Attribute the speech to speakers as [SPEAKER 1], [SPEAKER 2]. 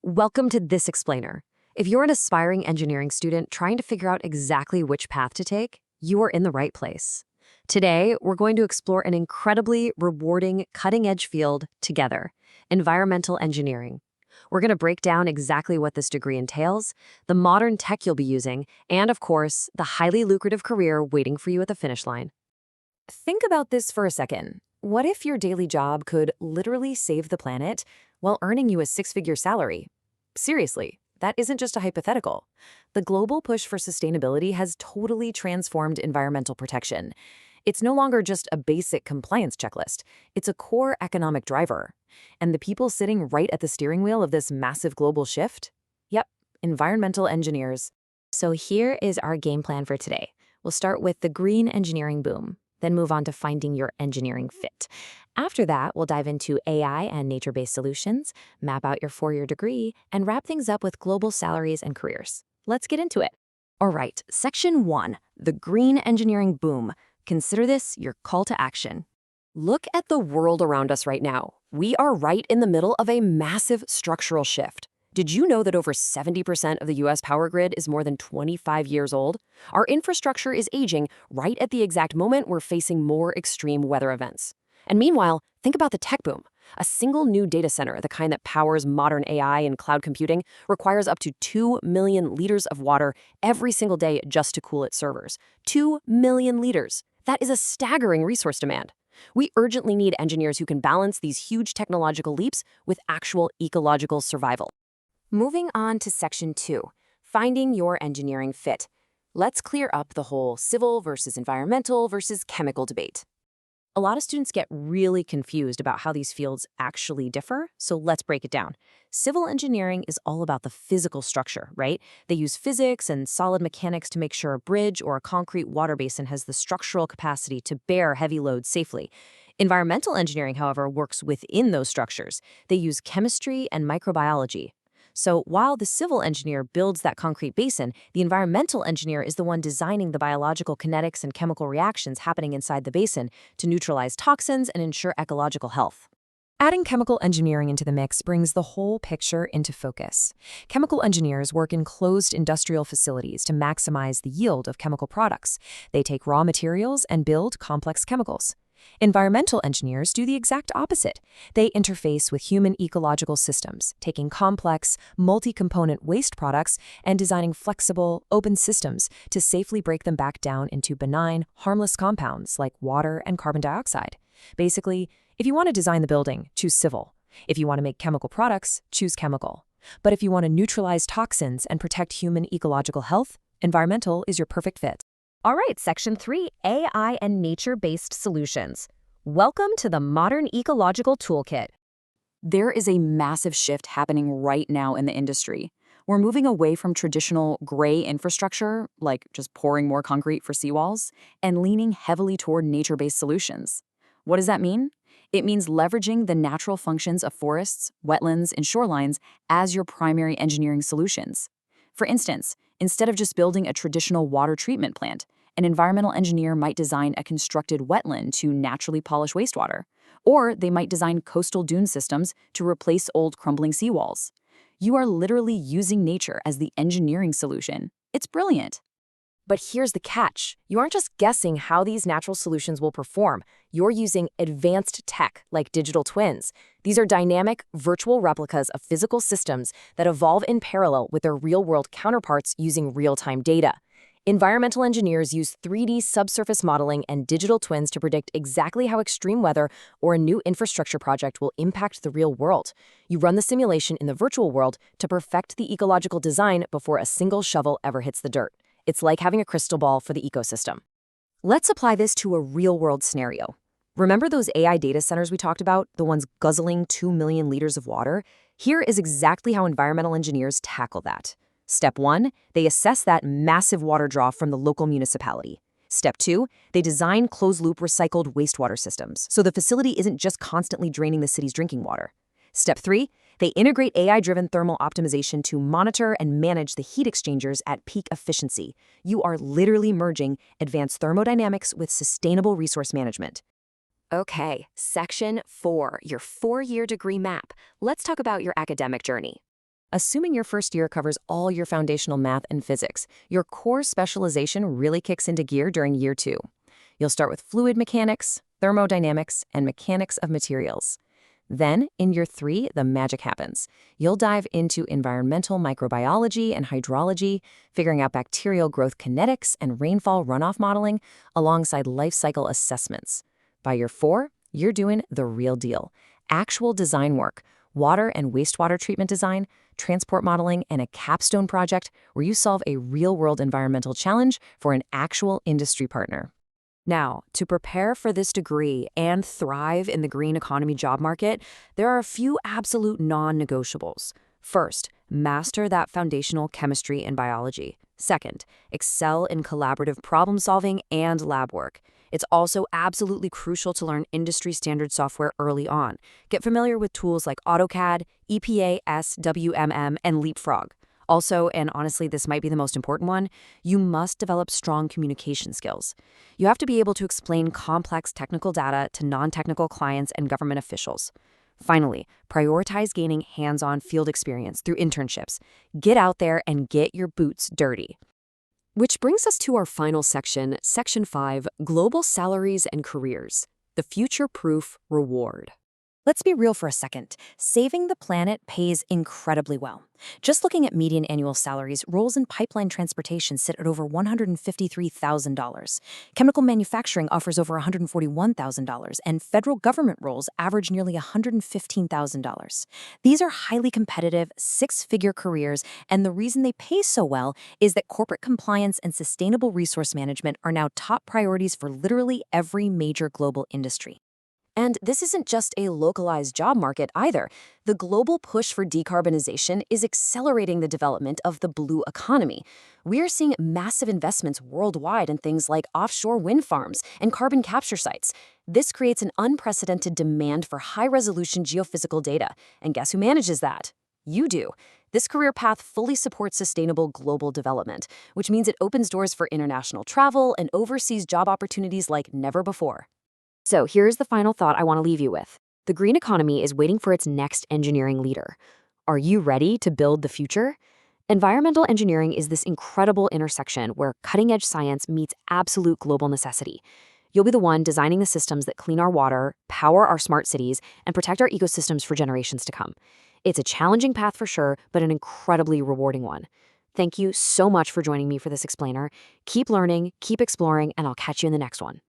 [SPEAKER 1] Welcome to This Explainer. If you're an aspiring engineering student trying to figure out exactly which path to take, you are in the right place. Today, we're going to explore an incredibly rewarding, cutting-edge field together, environmental engineering. We're going to break down exactly what this degree entails, the modern tech you'll be using, and of course, the highly lucrative career waiting for you at the finish line.
[SPEAKER 2] Think about this for a second. What if your daily job could literally save the planet while earning you a six-figure salary? Seriously, that isn't just a hypothetical. The global push for sustainability has totally transformed environmental protection. It's no longer just a basic compliance checklist. It's a core economic driver. And the people sitting right at the steering wheel of this massive global shift? Yep, environmental engineers.
[SPEAKER 3] So here is our game plan for today. We'll start with the green engineering boom, then move on to finding your engineering fit. After that, we'll dive into AI and nature-based solutions, map out your four-year degree, and wrap things up with global salaries and careers. Let's get into it.
[SPEAKER 1] All right, Section 1, the green engineering boom. Consider this your call to action. Look at the world around us right now. We are right in the middle of a massive structural shift. Did you know that over 70% of the US power grid is more than 25 years old? Our infrastructure is aging right at the exact moment we're facing more extreme weather events. And meanwhile, think about the tech boom. A single new data center, the kind that powers modern AI and cloud computing, requires up to 2 million liters of water every single day just to cool its servers. 2 million liters. That is a staggering resource demand. We urgently need engineers who can balance these huge technological leaps with actual ecological survival. Moving on to Section 2, finding your engineering fit. Let's clear up the whole civil versus environmental versus chemical debate. A lot of students get really confused about how these fields actually differ, so let's break it down. Civil engineering is all about the physical structure, right? They use physics and solid mechanics to make sure a bridge or a concrete water basin has the structural capacity to bear heavy loads safely. Environmental engineering, however, works within those structures. They use chemistry and microbiology. So while the civil engineer builds that concrete basin, the environmental engineer is the one designing the biological kinetics and chemical reactions happening inside the basin to neutralize toxins and ensure ecological health.
[SPEAKER 2] Adding chemical engineering into the mix brings the whole picture into focus. Chemical engineers work in closed industrial facilities to maximize the yield of chemical products. They take raw materials and build complex chemicals. Environmental engineers do the exact opposite. They interface with human ecological systems, taking complex, multi-component waste products and designing flexible, open systems to safely break them back down into benign, harmless compounds like water and carbon dioxide. Basically, if you want to design the building, choose civil. If you want to make chemical products, choose chemical. But if you want to neutralize toxins and protect human ecological health, environmental is your perfect fit.
[SPEAKER 1] All right, Section 3, AI and nature-based solutions. Welcome to the modern ecological toolkit.
[SPEAKER 4] There is a massive shift happening right now in the industry. We're moving away from traditional gray infrastructure, like just pouring more concrete for seawalls, and leaning heavily toward nature-based solutions. What does that mean? It means leveraging the natural functions of forests, wetlands, and shorelines as your primary engineering solutions. For instance, instead of just building a traditional water treatment plant, an environmental engineer might design a constructed wetland to naturally polish wastewater, or they might design coastal dune systems to replace old crumbling seawalls. You are literally using nature as the engineering solution. It's brilliant.
[SPEAKER 2] But here's the catch. You aren't just guessing how these natural solutions will perform. You're using advanced tech like digital twins. These are dynamic, virtual replicas of physical systems that evolve in parallel with their real-world counterparts using real-time data. Environmental engineers use 3D subsurface modeling and digital twins to predict exactly how extreme weather or a new infrastructure project will impact the real world. You run the simulation in the virtual world to perfect the ecological design before a single shovel ever hits the dirt. It's like having a crystal ball for the ecosystem. Let's apply this to a real-world scenario. Remember those AI data centers we talked about, the ones guzzling 2 million liters of water? Here is exactly how environmental engineers tackle that. Step 1, they assess that massive water draw from the local municipality. Step 2, they design closed-loop recycled wastewater systems, so the facility isn't just constantly draining the city's drinking water. Step 3, they integrate AI-driven thermal optimization to monitor and manage the heat exchangers at peak efficiency. You are literally merging advanced thermodynamics with sustainable resource management.
[SPEAKER 1] Okay, Section 4, your four-year degree map. Let's talk about your academic journey.
[SPEAKER 2] Assuming your first year covers all your foundational math and physics, your core specialization really kicks into gear during year 2. You'll start with fluid mechanics, thermodynamics, and mechanics of materials. Then, in year 3, the magic happens. You'll dive into environmental microbiology and hydrology, figuring out bacterial growth kinetics and rainfall runoff modeling, alongside life cycle assessments. By year 4, you're doing the real deal. Actual design work, water and wastewater treatment design, transport modeling, and a capstone project where you solve a real-world environmental challenge for an actual industry partner.
[SPEAKER 3] Now, to prepare for this degree and thrive in the green economy job market, there are a few absolute non-negotiables. First, master that foundational chemistry and biology. Second, excel in collaborative problem solving and lab work. It's also absolutely crucial to learn industry standard software early on. Get familiar with tools like AutoCAD, EPA, SWMM, and Leapfrog. Also, and honestly, this might be the most important one, you must develop strong communication skills. You have to be able to explain complex technical data to non-technical clients and government officials. Finally, prioritize gaining hands-on field experience through internships. Get out there and get your boots dirty. Which brings us to our final section, Section 5, Global Salaries and Careers, the Future-Proof Reward. Let's be real for a second. Saving the planet pays incredibly well. Just looking at median annual salaries, roles in pipeline transportation sit at over $153,000. Chemical manufacturing offers over $141,000, and federal government roles average nearly $115,000. These are highly competitive, six-figure careers, and the reason they pay so well is that corporate compliance and sustainable resource management are now top priorities for literally every major global industry. And this isn't just a localized job market either. The global push for decarbonization is accelerating the development of the blue economy. We are seeing massive investments worldwide in things like offshore wind farms and carbon capture sites. This creates an unprecedented demand for high-resolution geophysical data. And guess who manages that? You do. This career path fully supports sustainable global development, which means it opens doors for international travel and overseas job opportunities like never before. So here's the final thought I want to leave you with. The green economy is waiting for its next engineering leader. Are you ready to build the future? Environmental engineering is this incredible intersection where cutting-edge science meets absolute global necessity. You'll be the one designing the systems that clean our water, power our smart cities, and protect our ecosystems for generations to come. It's a challenging path for sure, but an incredibly rewarding one. Thank you so much for joining me for this explainer. Keep learning, keep exploring, and I'll catch you in the next one.